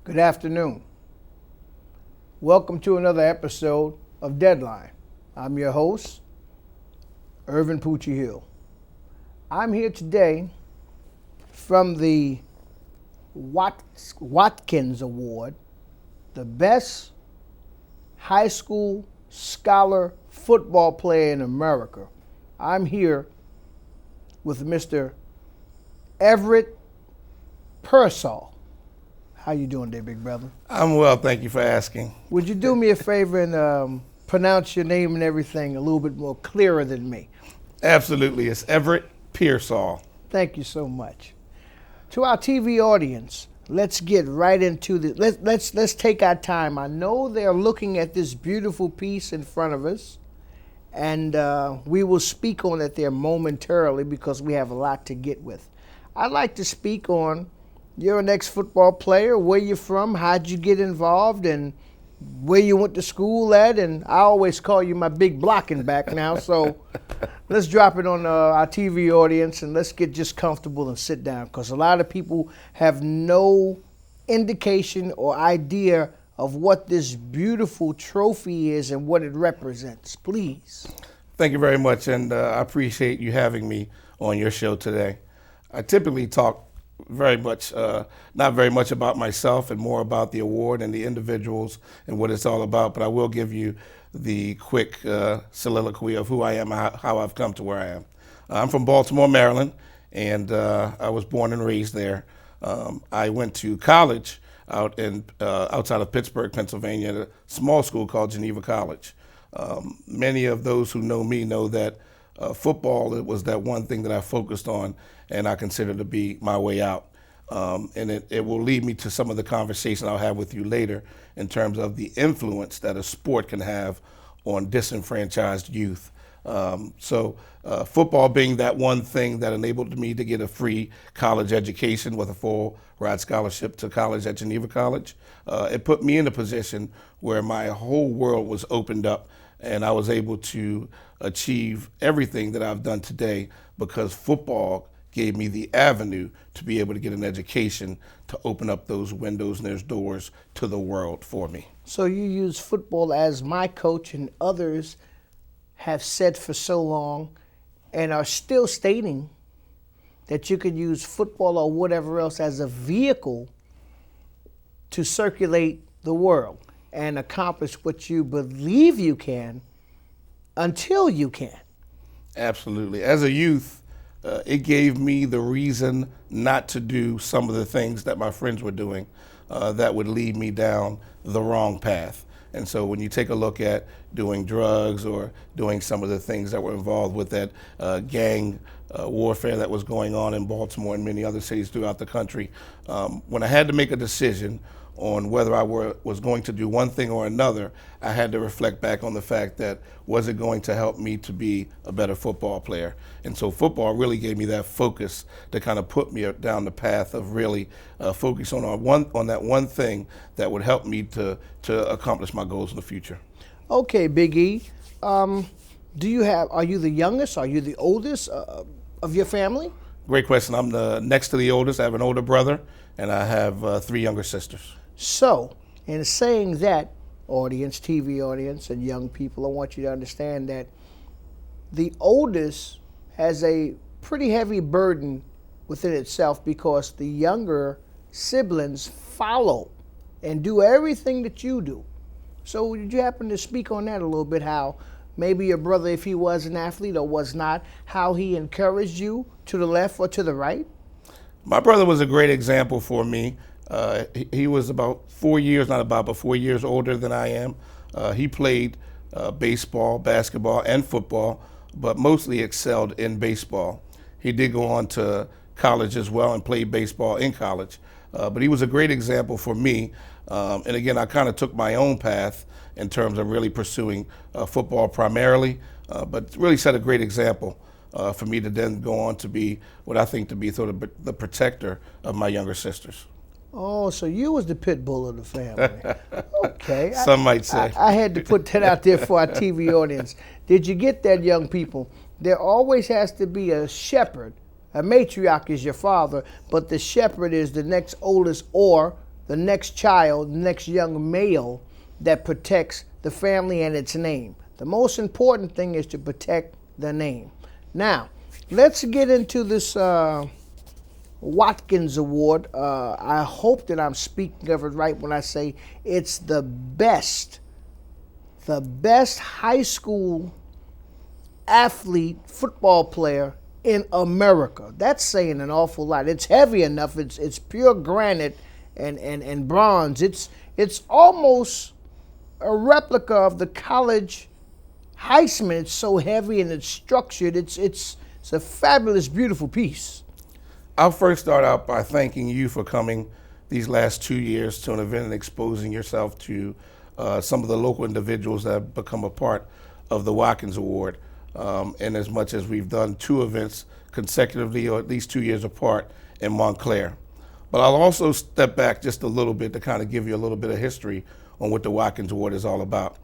Good afternoon. Welcome to another episode of Deadline. I'm your host, Irvin Poochie Hill. I'm here today from the Watkins Award, the best high school scholar football player in America. I'm here with Mr. Everett Pearsall. How you doing there, big brother? I'm well, thank you for asking. Would you do me a favor and pronounce your name and everything a little bit more clearer than me? Absolutely, it's Everett Pearsall. Thank you so much. To our TV audience, let's get right into this. Let's take our time. I know they're looking at this beautiful piece in front of us, and we will speak on it there momentarily because we have a lot to get with. I'd like to speak on, you're an ex-football player, where you're from, how'd you get involved, and where you went to school at, and I always call you my big blocking back now, so let's drop it on our TV audience and let's get just comfortable and sit down, because a lot of people have no indication or idea of what this beautiful trophy is and what it represents. Please. Thank you very much, and I appreciate you having me on your show today. I typically talk not very much about myself and more about the award and the individuals and what it's all about, but I will give you the quick soliloquy of who I am and how I've come to where I am. I'm from Baltimore, Maryland, and I was born and raised there. I went to college outside of Pittsburgh, Pennsylvania, at a small school called Geneva College. Many of those who know me know that football, it was that one thing that I focused on and I consider to be my way out. And it will lead me to some of the conversation I'll have with you later in terms of the influence that a sport can have on disenfranchised youth. So football being that one thing that enabled me to get a free college education with a full ride scholarship to college at Geneva College, it put me in a position where my whole world was opened up and I was able to achieve everything that I've done today because football gave me the avenue to be able to get an education to open up those windows and those doors to the world for me. So you use football, as my coach and others have said for so long and are still stating, that you could use football or whatever else as a vehicle to circulate the world and accomplish what you believe you can until you can. Absolutely. As a youth, it gave me the reason not to do some of the things that my friends were doing that would lead me down the wrong path. And so when you take a look at doing drugs or doing some of the things that were involved with that gang warfare that was going on in Baltimore and many other cities throughout the country, when I had to make a decision on whether I was going to do one thing or another, I had to reflect back on the fact that, was it going to help me to be a better football player? And so football really gave me that focus to kind of put me down the path of really focus on that one thing that would help me to accomplish my goals in the future. Okay, Big E, are you the youngest? Are you the oldest of your family? Great question. I'm the next to the oldest. I have an older brother, and I have 3 younger sisters. So, in saying that, audience, TV audience, and young people, I want you to understand that the oldest has a pretty heavy burden within itself because the younger siblings follow and do everything that you do. So did you happen to speak on that a little bit, how maybe your brother, if he was an athlete or was not, how he encouraged you to the left or to the right? My brother was a great example for me. He was about 4 years older than I am. He played baseball, basketball, and football, but mostly excelled in baseball. He did go on to college as well and played baseball in college. But he was a great example for me. And again, I kind of took my own path in terms of really pursuing football primarily, but really set a great example for me to then go on to be what I think to be sort of the protector of my younger sisters. Oh, so you was the pit bull of the family. Okay. Some might say. I had to put that out there for our TV audience. Did you get that, young people? There always has to be a shepherd. A matriarch is your father, but the shepherd is the next oldest or the next child, the next young male that protects the family and its name. The most important thing is to protect the name. Now, let's get into this Watkins Award. I hope that I'm speaking of it right when I say it's the best high school athlete, football player in America. That's saying an awful lot. It's heavy enough. It's pure granite and bronze. It's almost a replica of the college Heisman. It's so heavy and it's structured. It's a fabulous, beautiful piece. I'll first start out by thanking you for coming these last 2 years to an event and exposing yourself to some of the local individuals that have become a part of the Watkins Award. In as much as we've done 2 events consecutively, or at least 2 years apart, in Montclair. But I'll also step back just a little bit to kind of give you a little bit of history on what the Watkins Award is all about.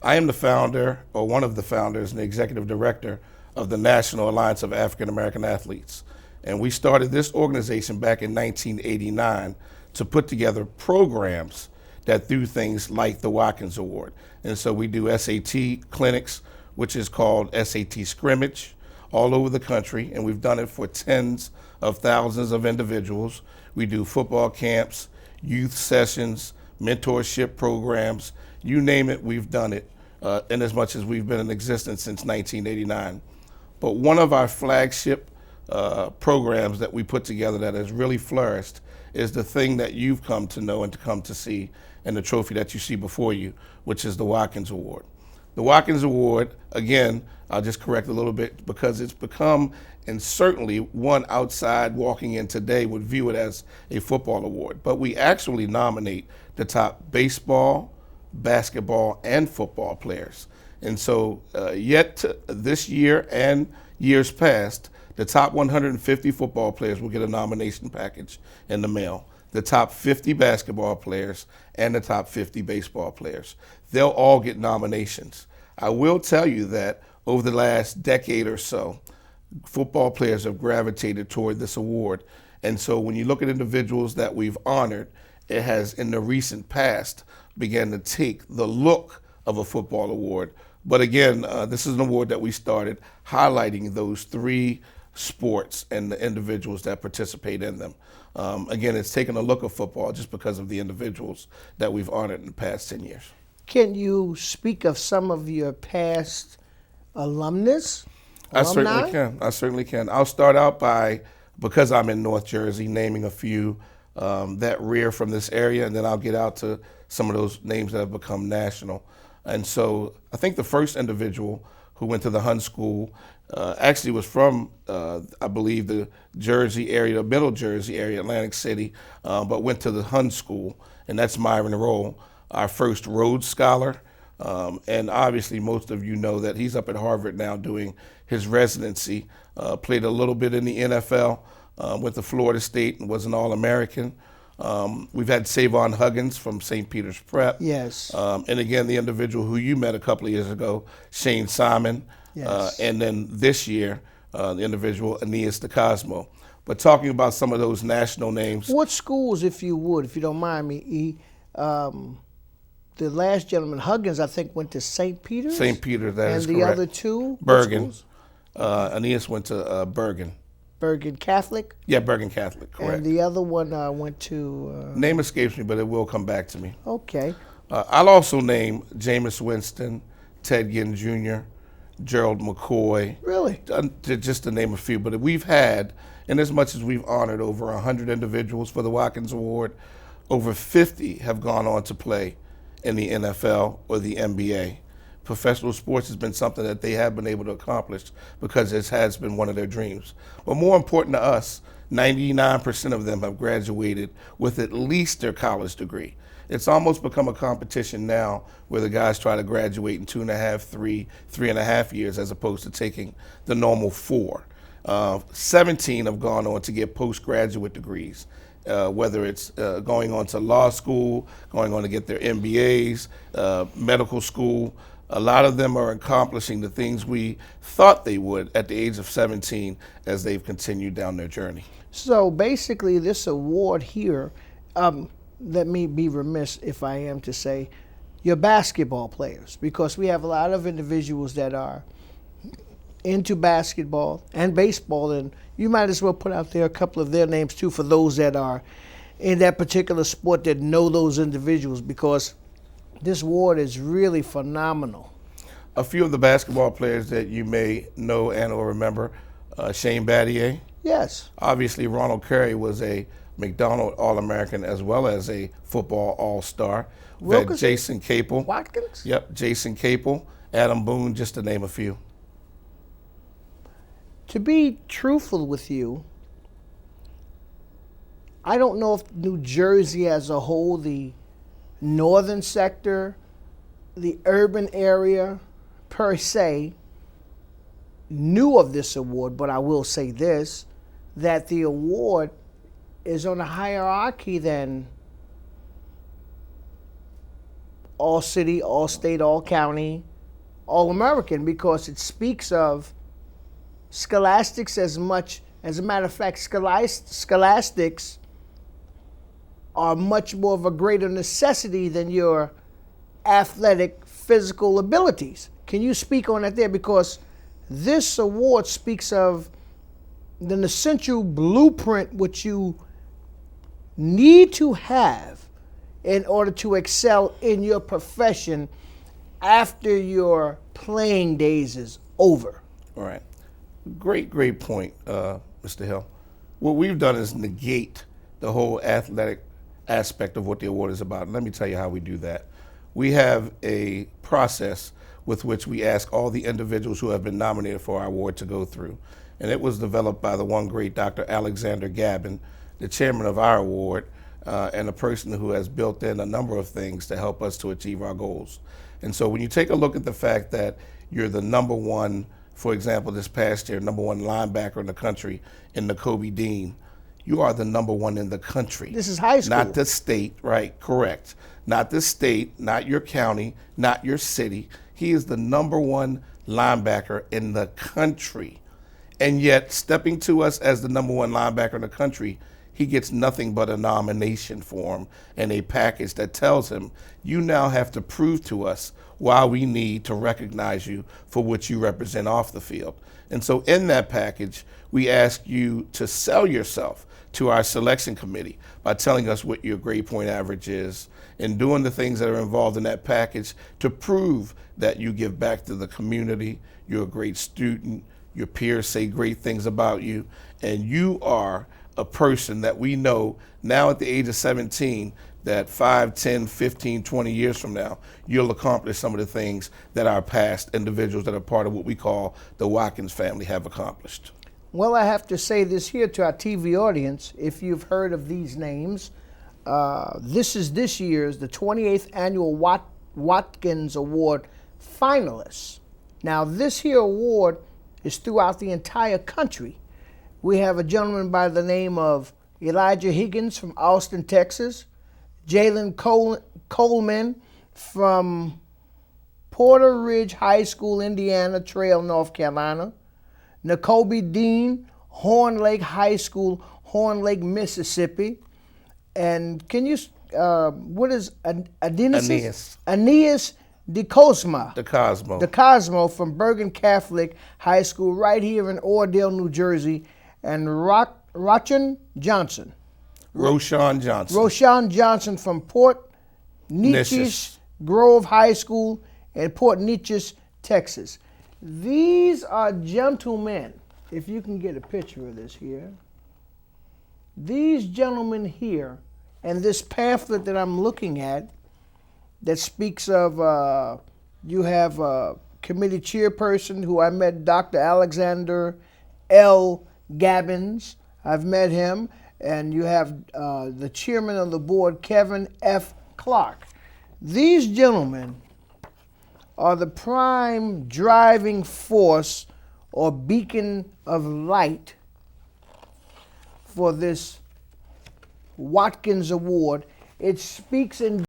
I am the founder, or one of the founders, and the executive director of the National Alliance of African American Athletes. And we started this organization back in 1989 to put together programs that do things like the Watkins Award. And so we do SAT clinics, which is called SAT Scrimmage, all over the country, and we've done it for tens of thousands of individuals. We do football camps, youth sessions, mentorship programs, you name it, we've done it, in as much as we've been in existence since 1989. But one of our flagship programs that we put together that has really flourished is the thing that you've come to know and to come to see, and the trophy that you see before you, which is the Watkins Award. The Watkins Award, again, I'll just correct a little bit because it's become, and certainly one outside walking in today would view it as a football award, but we actually nominate the top baseball, basketball, and football players. And so this year and years past, the top 150 football players will get a nomination package in the mail. The top 50 basketball players and the top 50 baseball players. They'll all get nominations. I will tell you that over the last decade or so, football players have gravitated toward this award. And so when you look at individuals that we've honored, it has in the recent past began to take the look of a football award. But again, this is an award that we started highlighting those 3 sports and the individuals that participate in them. Again, it's taken a look of football just because of the individuals that we've honored in the past 10 years. Can you speak of some of your past alumnus? I certainly can. I'll start out by, because I'm in North Jersey, naming a few that rear from this area, and then I'll get out to some of those names that have become national. And so I think the first individual who went to the Hun School actually was from, I believe, the Jersey area, the Middle Jersey area, Atlantic City, but went to the Hun School, and that's Myron Roll, our first Rhodes Scholar. And obviously most of you know that he's up at Harvard now doing his residency, played a little bit in the NFL, went to Florida State and was an All-American. We've had Savon Huggins from St. Peter's Prep. Yes. And again, the individual who you met a couple of years ago, Shane Simon. Yes. And then this year, the individual, Aeneas DeCosmo. But talking about some of those national names. What schools, if you would, if you don't mind me, the last gentleman, Huggins, I think, went to St. Peter's? St. Peter, that is correct. And the other 2? Bergen. Aeneas went to Bergen. Bergen Catholic? Yeah, Bergen Catholic, correct. And the other one went to... Name escapes me, but it will come back to me. Okay. I'll also name Jameis Winston, Ted Ginn Jr., Gerald McCoy. Really? Just to name a few. But we've had, in as much as we've honored over 100 individuals for the Watkins Award, over 50 have gone on to play in the NFL or the NBA. Professional sports has been something that they have been able to accomplish because it has been one of their dreams. But more important to us, 99% of them have graduated with at least their college degree. It's almost become a competition now where the guys try to graduate in 2.5, 3.5 years as opposed to taking the normal 4. 17 have gone on to get postgraduate degrees. Whether it's going on to law school, going on to get their MBAs, medical school. A lot of them are accomplishing the things we thought they would at the age of 17 as they've continued down their journey. So basically this award here, let me be remiss if I am to say, your basketball players, because we have a lot of individuals that are into basketball and baseball, and you might as well put out there a couple of their names too for those that are in that particular sport that know those individuals, because this award is really phenomenal. A few of the basketball players that you may know and or remember, Shane Battier. Yes. Obviously, Ronald Curry was a McDonald All-American as well as a football All-Star. We've had Jason Capel. Watkins? Yep, Jason Capel, Adam Boone, just to name a few. To be truthful with you, I don't know if New Jersey as a whole, the northern sector, the urban area per se, knew of this award, but I will say this, that the award is on a hierarchy than all city, all state, all county, all American, because it speaks of scholastics as much. As a matter of fact, scholastics are much more of a greater necessity than your athletic physical abilities. Can you speak on that there? Because this award speaks of the essential blueprint which you need to have in order to excel in your profession after your playing days is over. All right. Great point, Mr. Hill. What we've done is negate the whole athletic aspect of what the award is about. And let me tell you how we do that. We have a process with which we ask all the individuals who have been nominated for our award to go through. And it was developed by the one great Dr. Alexander Gabin, the chairman of our award, and a person who has built in a number of things to help us to achieve our goals. And so when you take a look at the fact that you're the number one, for example, this past year, number one linebacker in the country in Kobe Dean, you are the number one in the country. This is high school. Not the state, right, correct. Not the state, not your county, not your city. He is the number one linebacker in the country. And yet, stepping to us as the number one linebacker in the country, he gets nothing but a nomination form and a package that tells him, you now have to prove to us why we need to recognize you for what you represent off the field. And so in that package, we ask you to sell yourself to our selection committee by telling us what your grade point average is and doing the things that are involved in that package to prove that you give back to the community, you're a great student, your peers say great things about you, and you are a person that we know now at the age of 17 that 5, 10, 15, 20 years from now, you'll accomplish some of the things that our past individuals that are part of what we call the Watkins family have accomplished. Well, I have to say this here to our TV audience. If you've heard of these names, this is this year's, the 28th annual Watkins Award finalists. Now, this here award is throughout the entire country. We have a gentleman by the name of Elijah Higgins from Austin, Texas, Jalen Coleman from Porter Ridge High School, Indiana Trail, North Carolina, Nakobe Dean, Horn Lake High School, Horn Lake, Mississippi, and can you, what is Aeneas De Cosmo. De Cosmo from Bergen Catholic High School right here in Oradell, New Jersey, and Roshan Johnson from Port Neches Grove High School in Port Neches, Texas. These are gentlemen, if you can get a picture of this here, these gentlemen here, and this pamphlet that I'm looking at that speaks of, you have a committee chairperson who I met, Dr. Alexander L. Gabbins. I've met him. And you have the chairman of the board, Kevin F. Clark. These gentlemen are the prime driving force or beacon of light for this Watkins Award. It speaks in